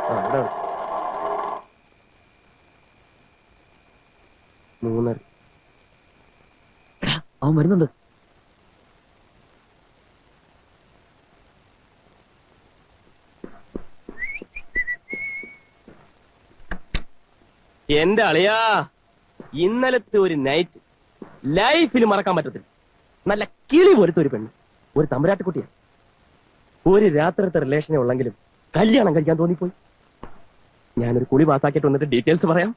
3:30. അവൻ വരുന്നുണ്ട്. എന്റെ അളിയാ, ഇന്നലത്തെ ഒരു നൈറ്റ് ലൈഫിൽ മറക്കാൻ പറ്റത്തില്ല. നല്ല കിളി പോലത്തെ ഒരു പെണ്ണ്, ഒരു തമ്പുരാട്ടിക്കുട്ടിയാണ്. ഒരു രാത്രിത്തെ റിലേഷനെ ഉള്ളെങ്കിലും കല്യാണം കഴിക്കാൻ തോന്നിപ്പോയി. ഞാനൊരു കുളി പാസ്സാക്കിയിട്ട് വന്നിട്ട് ഡീറ്റെയിൽസ് പറയാം.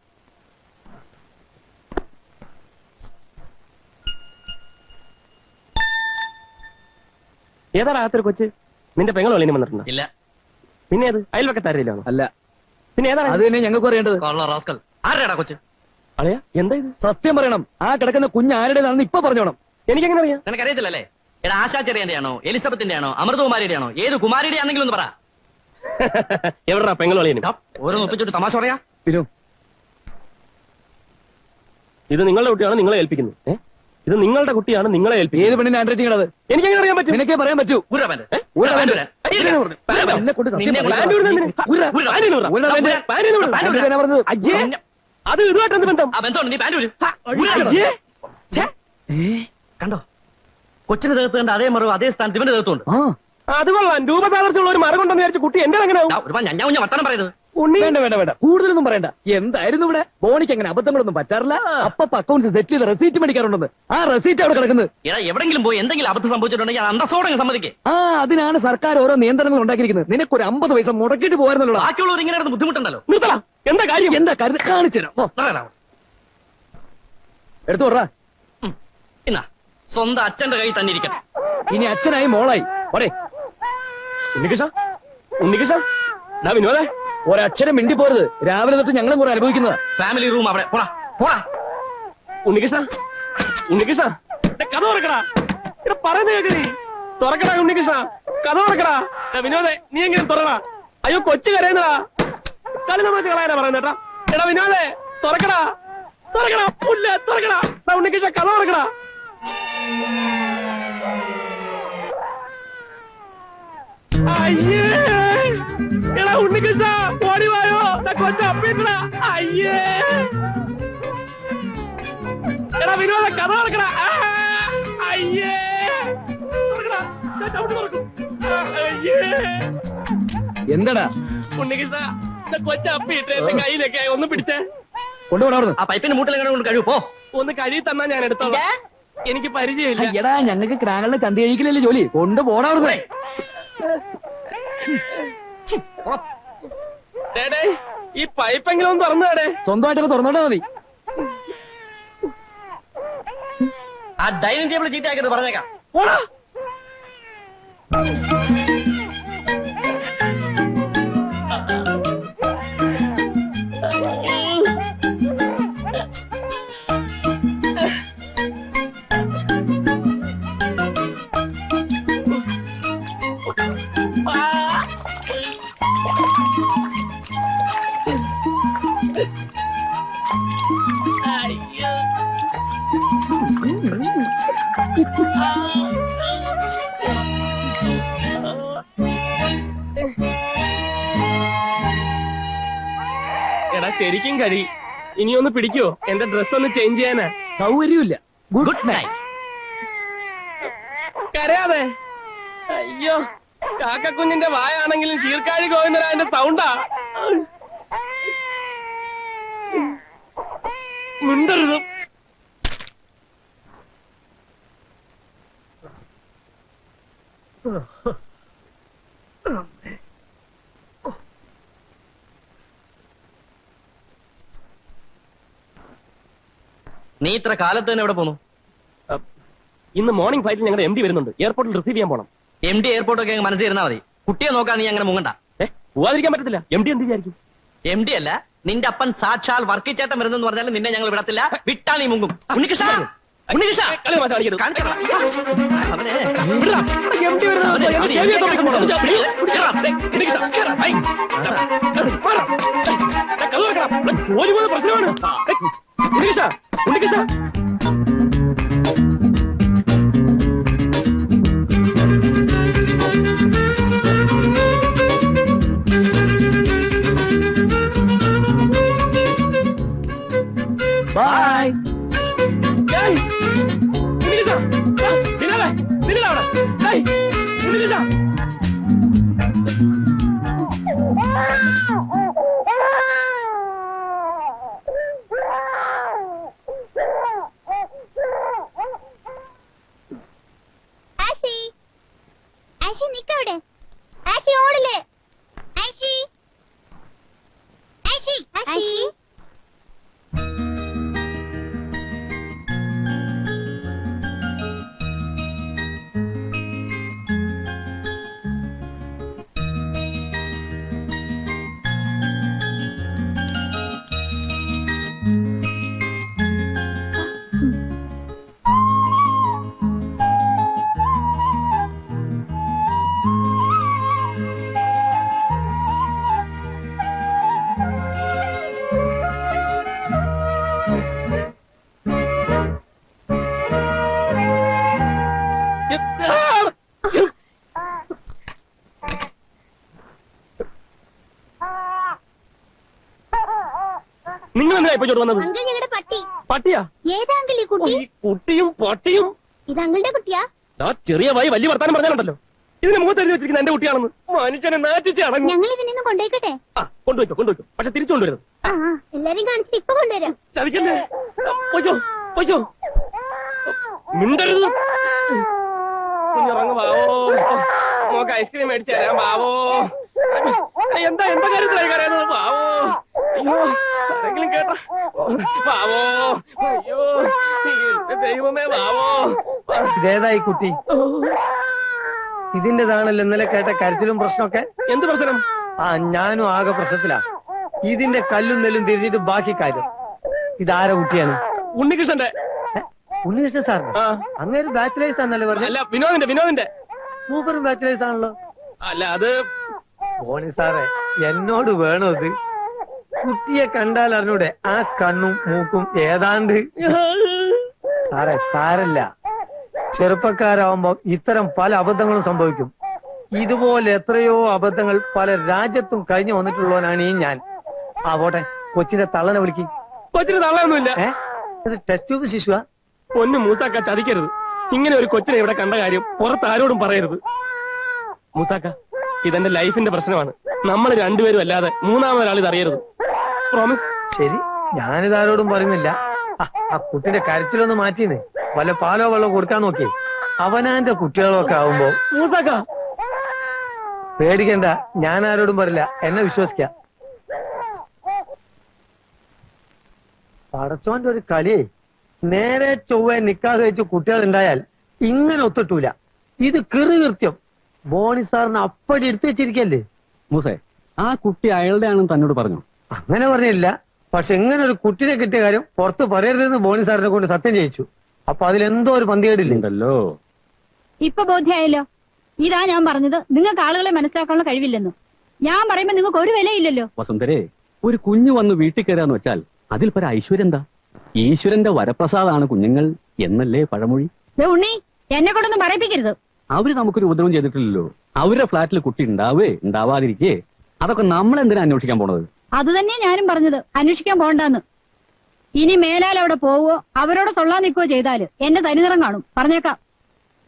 ഏതാ രാത്രി കൊച്ച്? നിന്റെ പെങ്ങൾ വെളിയിൽ വന്നിട്ടുണ്ടോ? ഇല്ല. പിന്നെ അത് അയൽവക്കത്താരില്ലാണോ? അല്ല. പിന്നെ ഏതാണ്? അത് തന്നെ ഞങ്ങൾക്ക് അറിയേണ്ടത്. ആരുടെടാ കൊച്ച്? അളിയാ, എന്താ ഇത്? സത്യം പറയണം. ആ കിടക്കുന്ന കുഞ്ഞ് ആരുടേതാണെന്ന് ഇപ്പൊ പറഞ്ഞോണം. എനിക്കെങ്ങനെ അറിയാം? നിനക്കറിയത്തില്ലല്ലേ? എടാ, ആശാ ചെറിയന്റെ ആണോ, എലിസബത്തിന്റെ ആണോ, അമൃതകുമാരിയുടെ ആണോ, ഏത് കുമാരിയുടെ ആണെങ്കിലും ഒന്ന് പറ. എവിടാ പെങ്ങൾ വെളിയിൽ? ഓരോന്ന് ഒപ്പിച്ചോട്ട് തമാശ പറയാ. പിന്നെ ഇത് നിങ്ങളുടെ കുട്ടിയാണ്, നിങ്ങളെ ഏൽപ്പിക്കുന്നത്. ഇത് നിങ്ങളുടെ കുട്ടിയാണ്, നിങ്ങളെ ഏൽപ്പിക്കുന്നത്. ഏത് പെണ്ണിന്റെ ഹാൻഡ് റൈറ്റിംഗ് അത്? എനിക്കെങ്ങനെ അറിയാൻ പറ്റും? നിനക്കേ പറയാൻ പറ്റൂ. അത് ഇതുമായിട്ടെന്ത് ബന്ധം? കണ്ടോ, കൊച്ചിന് ദേഹത്ത് കണ്ട അതേ മറവ് അതേ സ്ഥാനത്ത് ഇവന്റെ ദേഹത്തുണ്ട്. അത് കൊള്ളാം. രൂപസാദർശമുള്ള ഒരു മരം കൊണ്ടെന്ന് വിചാരിച്ചു കുട്ടി എന്റെ എങ്ങനെ വർത്താനം പറയുന്നത്? വേണ്ട വേണ്ട വേണ്ട, കൂടുതലൊന്നും പറയണ്ട. എന്തായിരുന്നു ഇവിടെ? ബോണിക്ക് അങ്ങനെ അബദ്ധങ്ങളൊന്നും പറ്റാറില്ല. അപ്പൊ അക്കൗണ്ട്സ് സെറ്റ് ചെയ്ത് റെസീറ്റ് മേടിക്കാറുണ്ടെന്ന്. ആ റെസീറ്റ് അവിടെ കിടക്കുന്നത്. എടാ, എവിടെങ്കിലും പോയി എന്തെങ്കിലും അബദ്ധം സംഭവിച്ചിട്ടുണ്ടെങ്കിൽ അന്തസ്സോടെ സമ്മതിക്കേ. അതിനാണ് സർക്കാർ ഓരോ നിയന്ത്രണങ്ങൾ ഉണ്ടാക്കിയിരിക്കുന്നത്. നിനക്കൊരു 50 പൈസ മുടക്കിട്ട് പോകാറുണ്ടല്ലോ. ബാക്കിയുള്ളവർ ഇങ്ങനെ ബുദ്ധിമുട്ടുണ്ടല്ലോ. എന്താ കാര്യം? എന്താ കാര്യം കാണിച്ചു തരാം. എടുത്തു വിടാ. എന്നാ സ്വന്തം അച്ഛന്റെ കൈ തന്നെ ഇരിക്കട്ടെ. ഇനി അച്ഛനായി മോളായി. വിനോദേ, ഒരക്ഷരം മിണ്ടി പോരുത്. രാവിലെ തൊട്ട് ഞങ്ങളും കൂടെ അനുഭവിക്കുന്നത്. ഫാമിലി റൂം അവിടെ. ഉണ്ണികൃഷ്ണ, കഥ തുറക്കടാ. പറയുന്ന കേൾക്കണി. തുറക്കടാ ഉണ്ണികൃഷ്ണ, കഥ തുറക്കടാ. വിനോദേ, നീ എങ്ങനെ തുറക്കടാ? അയ്യോ, കൊച്ചു കരയുന്നടാ. കളി തമാശ കളയാനാ പറയുന്നേട്ടാ. എടാ വിനോദേ, തുറക്കടാ. ഉണ്ണികൃഷ്ണ, കഥ തുറക്കടാ. അയ്യേ, എടാ ഉണ്ണികൃഷ്ണ, ഓടിവായോ, കൊച്ച അപ്പിട്ടടാ. അയ്യേ, എടാ വിനോദ, കഥ തുറക്കടാ. അയ്യേ, എന്താടാ ഉണ്ണികൃഷ്ണ, കൊച്ച അപ്പിട്ട് എന്റെ കയ്യിലൊക്കെ ഒന്ന് പിടിച്ചേ. കൊണ്ടുപോകണം. ആ പൈപ്പിന്റെ മൂട്ടിലെങ്ങനെ കൊണ്ട് കഴിവ്. ഒന്ന് കഴുകി തന്നാ ഞാൻ എടുത്തോളാം. എനിക്ക് പരിചയമില്ല. എടാ, ഞങ്ങൾക്ക് ക്രാങ്ങളുടെ ചന്തി കഴിക്കലല്ലേ ജോലി. കൊണ്ടുപോകണേ. ഈ പൈപ്പെങ്കിലും ഒന്ന് തുറന്നേടേ. സ്വന്തമായിട്ടൊക്കെ തുറന്നോട്ടാ മതി. ആ ഡൈനിങ് ടേബിൾ ചീത്തയാക്കരുത്, പറഞ്ഞേക്കാം. എടാ, ശരിക്കും കഴി. ഇനി ഒന്ന് പിടിക്കോ? എന്റെ ഡ്രസ് ഒന്ന് ചേഞ്ച് ചെയ്യാനാ. സൗകര്യമില്ല. Good night. കരയാതെ. അയ്യോ, കാക്കക്കുഞ്ഞിന്റെ വായാണെങ്കിലും ചീർക്കാഴി ഗോവിന്ദരാജന്റെ സൗണ്ടാ. മിണ്ടരുത്. നീ ഇത്ര കാലത്ത് തന്നെ എവിടെ പോന്നു? ഇന്ന് മോർണിംഗ് ഫ്ലൈറ്റിൽ ഞങ്ങളുടെ MD വരുന്നുണ്ട്. എയർപോർട്ടിൽ റിസീവ് ചെയ്യാൻ പോണം. MD എയർപോർട്ടൊക്കെ മനസ്സിൽ ഇരുന്നാ മതി. കുട്ടിയെ നോക്കാൻ നീ അങ്ങനെ മുങ്ങണ്ട. പോവാതിരിക്കാൻ പറ്റത്തില്ല. MD എന്ത് വിചാരിക്കും? MD അല്ല, നിന്റെ അപ്പൻ സാക്ഷാൽ വർക്കിച്ചേട്ടൻ വരുന്നെന്ന് പറഞ്ഞാൽ നിന്നെ ഞങ്ങൾ വിടത്തില്ല. വിട്ടാ നീ മുങ്ങും. ഉണ്ണികൃഷ്ണ, പ്രശ്നമാണ്. ഉണ്ണികൃഷ്ണ, ആഷി ആഷി നിക്കവിടെ. ആഷി ഓടില്ലേ? ആഷി ആഷി ആഷി നിങ്ങൾ എന്തിനാ ഇപ്പൊ ചോട്ട് വന്നത്? അങ്കിൾ ഞങ്ങളുടെ പട്ടി. പട്ടിയാ? ഏതാ അങ്കിൾ ഈ കുട്ടി? ഈ കുട്ടിയും പട്ടിയും. ഇത് അങ്കിളുടെ കുട്ടിയാ? ആ ചെറിയ വായി വലിയ വർത്താനം പറഞ്ഞാലുണ്ടല്ലോ. ഇതിന് മുഖത്ത് എഴുതി വെച്ചിരിക്കുന്ന എന്റെ കുട്ടിയാണെന്ന് മനുഷ്യനെ നാറ്റിച്ച് അടങ്ങും. ഞങ്ങൾ ഇതിനൊന്ന് കൊണ്ടുപോയിക്കട്ടെ? ആ കൊണ്ടുവയ്ക്കോ. പക്ഷെ തിരിച്ചു കൊണ്ടുവരുന്നത്. ആ എല്ലാരും കാണിച്ചിട്ട് ഇപ്പൊ കൊണ്ടുവരാം. ചതിക്കല്ലേ? പൊയ്ക്കോ. മിണ്ടരുത്. ഇറങ്ങ് ബാവോ. നമുക്ക് ഐസ്ക്രീം മേടിച്ചു തരാം ബാവോ. എന്താ കാര്യത്തിലായി കരയുന്നത് ബാവോ? അയ്യോ ആരെങ്കിലും കേട്ടാ ബാവോ. അയ്യോ ദൈവമേ ബാവോ. ഇതേതായി കുട്ടി? ഇതിന്റെതാണല്ലോ ഇന്നലെ കേട്ട കരച്ചിലും പ്രശ്നമൊക്കെ. എന്ത് പ്രശ്നം? ഞാനും ആകെ പ്രശ്നത്തിലാ. ഇതിന്റെ കല്ലും നെല്ലും തിരിഞ്ഞിട്ട് ബാക്കി കാര്യം. ഇതാര കുട്ടിയാണ്? ഉണ്ണികൃഷ്ണന്റെ. ഉണ്ണികൃഷ്ണൻ സാറിന്? ആ അങ്ങനെ ബാച്ചിലേഴ്സ് ആണല്ലേ പറഞ്ഞു? അല്ല വിനോദിന്റെ. മൂപ്പറും ബാച്ചിലേഴ്സ് ആണല്ലോ. അല്ല അത് മോണി സാറേ, എന്നോട് വേണോ ഇത്? കുട്ടിയെ കണ്ടാൽ അറിഞ്ഞൂടെ ആ കണ്ണും മൂക്കും ഏതാണ്ട്? സാറേ സാരല്ല, ചെറുപ്പക്കാരാവുമ്പോ ഇത്തരം പല അബദ്ധങ്ങളും സംഭവിക്കും. ഇതുപോലെ എത്രയോ അബദ്ധങ്ങൾ പല രാജ്യത്തും കഴിഞ്ഞു വന്നിട്ടുള്ളവനാണ് ഈ ഞാൻ. പോട്ടെ, കൊച്ചിന്റെ തള്ളനെ വിളിക്ക്. കൊച്ചിന് തള്ളയൊന്നുമില്ല. Test tube ശിശുവാ? പൊന്നു മൂസാക്ക ചതിക്കരുത്. ഇങ്ങനെ ഒരു കൊച്ചിനെ ഇവിടെ കണ്ട കാര്യം പുറത്ത് ആരോടും പറയരുത്. മൂസാക്ക, ഇതെന്റെ ലൈഫിന്റെ പ്രശ്നമാണ്. നമ്മൾ രണ്ടുപേരും അല്ലാതെ മൂന്നാമതൊരാൾ ഇത് അറിയരുത്. പ്രോമിസ്. ശരി, ഞാനിതാരോടും പറയുന്നില്ല. ആ കുട്ടിന്റെ കരച്ചിലൊന്ന് മാറ്റിന്നേ. വല്ല പാലോ വെള്ളോ കൊടുക്കാൻ നോക്കി. അവനാന്റെ കുട്ടികളൊക്കെ ആവുമ്പോ മൂസാക്ക പേടിക്കണ്ട, ഞാൻ ആരോടും പറയില്ല. എന്നെ വിശ്വസിക്കാം. പടച്ചോന്റെ ഒരു കളിയേ. നേരെ ചൊവ്വ നിക്കാഹ് കഴിച്ച് കുട്ടികൾ ഉണ്ടായാൽ ഇങ്ങനെ ഒത്തിട്ടൂല. ഇത് കൃത്യം ബോണി സാറിന് അപ്പടി എടുത്തു വെച്ചിരിക്കല്ലേ. മൂസേ, ആ കുട്ടി അയാളുടെ ആണെന്ന് തന്നോട് പറഞ്ഞു? അങ്ങനെ പറഞ്ഞില്ല. പക്ഷെ ഇങ്ങനെ ഒരു കുട്ടിനെ കിട്ടിയ കാര്യം പുറത്ത് പറയരുതെന്ന് ബോണി സാറിനെ കൊണ്ട് സത്യം ചെയ്യിച്ചു. അപ്പൊ അതിലെന്തോ ഒരു പന്തികേടില്ലല്ലോ. ഇപ്പൊ ബോധ്യായല്ലോ. ഇതാ ഞാൻ പറഞ്ഞത്, നിങ്ങൾക്ക് ആളുകളെ മനസ്സിലാക്കാനുള്ള കഴിവില്ലെന്നു. ഞാൻ പറയുമ്പോ നിങ്ങൾക്ക് ഒരു വിലയില്ലല്ലോ. വസുന്ധരേ, ഒരു കുഞ്ഞു വന്ന് വീട്ടിൽ കയറാന്ന് വെച്ചാൽ അതിൽ പര ഐശ്വര്യം എന്താ? ഈശ്വരന്റെ വരപ്രസാദാണ് കുഞ്ഞുങ്ങൾ എന്നല്ലേ പഴമൊഴി. ഉണ്ണി, എന്നെ കൊണ്ടൊന്നും പറയിപ്പിക്കരുത്. അവര് നമുക്കൊരു ഉപദ്രവം ചെയ്തിട്ടില്ലല്ലോ. അവരുടെ ഫ്ലാറ്റിൽ കുട്ടി ഉണ്ടാവാതിരിക്കേ അതൊക്കെ നമ്മൾ എന്തിനാ അന്വേഷിക്കാൻ പോണത്? അത് തന്നെയാ ഞാനും പറഞ്ഞത്, അന്വേഷിക്കാൻ പോണ്ടെന്ന്. ഇനി മേലാൽ അവിടെ പോവോ അവരോട് സൊള്ളാൻ നിൽക്കുകയോ ചെയ്താല് എന്റെ തനിനിറം കാണും, പറഞ്ഞേക്കാം.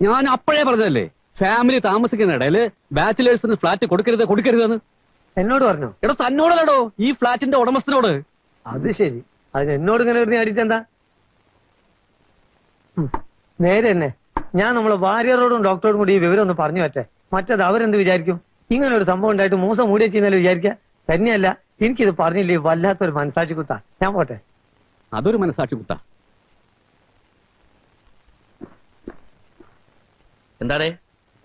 ഞാൻ അപ്പോഴേ പറഞ്ഞതല്ലേ, ഫാമിലി താമസിക്കുന്ന ഇടയില് ബാച്ചിലേഴ്സിന് ഫ്ലാറ്റ് കൊടുക്കരുതെന്ന്. എന്നോട് പറഞ്ഞോ? എടോ തന്നോടല്ലോ, ഈ ഫ്ലാറ്റിന്റെ ഉടമസ്ഥനോട്. അത് ശരി, അതിന് എന്നോട് ഇങ്ങനെ ഒരു അടിച്ചെന്താ? നേരെ തന്നെ ഞാൻ നമ്മളെ വാര്യറോടും ഡോക്ടറോടും കൂടി ഈ വിവരം ഒന്ന് പറഞ്ഞു പറ്റേ. മറ്റത് അവരെന്ത് വിചാരിക്കും? ഇങ്ങനെ ഒരു സംഭവം ഉണ്ടായിട്ട് മൂസം മൂടിയ ചെയ്യുന്നല്ലോ വിചാരിക്കുക. തന്നെയല്ല, എനിക്കിത് പറഞ്ഞില്ലേ വല്ലാത്തൊരു മനസാക്ഷി കുത്താ. ഞാൻ പോട്ടെ. അതൊരു മനസാക്ഷി കുത്താ. എന്താടേ,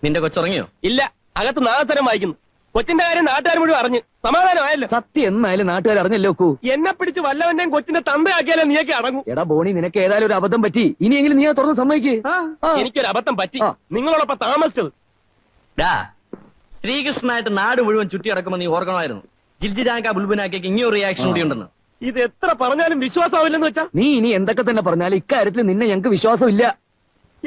നിന്റെ കൊച്ചുറങ്ങിയോ? ഇല്ല, അകത്ത് നാഗസ്വരം വായിക്കുന്നു. കൊച്ചിന്റെ കാര്യം നാട്ടുകാർ മുഴുവൻ അറിഞ്ഞു. സമാധാനമായല്ലോ. സത്യം എന്നായാലും നാട്ടുകാർ അറിഞ്ഞല്ലോ. എന്നെ പിടിച്ച് വല്ലവന്റെയും കൊച്ചിന്റെ തന്തയാക്കിയാലേ നീയൊക്കെ അടങ്ങും. എടാ ബോണി, നിനക്ക് ഏതായാലും ഒരു അബദ്ധം പറ്റി. ഇനിയെങ്കിലും നീ തുറന്ന് സമ്മതിക്ക്. എനിക്കൊരു അബദ്ധം പറ്റി. നിങ്ങളോടൊപ്പം താമസിച്ചത്. ശ്രീകൃഷ്ണനായിട്ട് നാട് മുഴുവൻ ചുറ്റി അടക്കുമ്പോ നീ ഓർക്കണമായിരുന്നു. ജിൽജിരാക്ക ബുൽബുനാക്കൊക്കെ ഇങ്ങനെ റിയാക്ഷൻ കൂടി ഉണ്ടെന്ന്. ഇത് എത്ര പറഞ്ഞാലും വിശ്വാസമാവില്ലെന്ന് വെച്ചാ? നീ ഇനി എന്തൊക്കെ തന്നെ പറഞ്ഞാലും ഇക്കാര്യത്തിൽ നിന്നെ ഞങ്ങൾക്ക് വിശ്വാസമില്ല.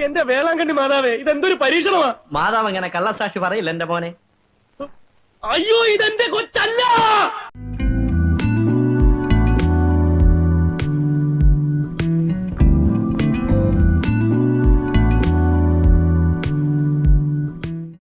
എന്റെ വേളാങ്കണ്ണി മാതാവേ, ഇതെന്തൊരു പരീക്ഷണമാ. മാതാവ് അങ്ങനെ കള്ളസാക്ഷി പറയില്ല എന്റെ മോനെ. അയ്യോ, ഇതെന്റെ കൊച്ചല്ല.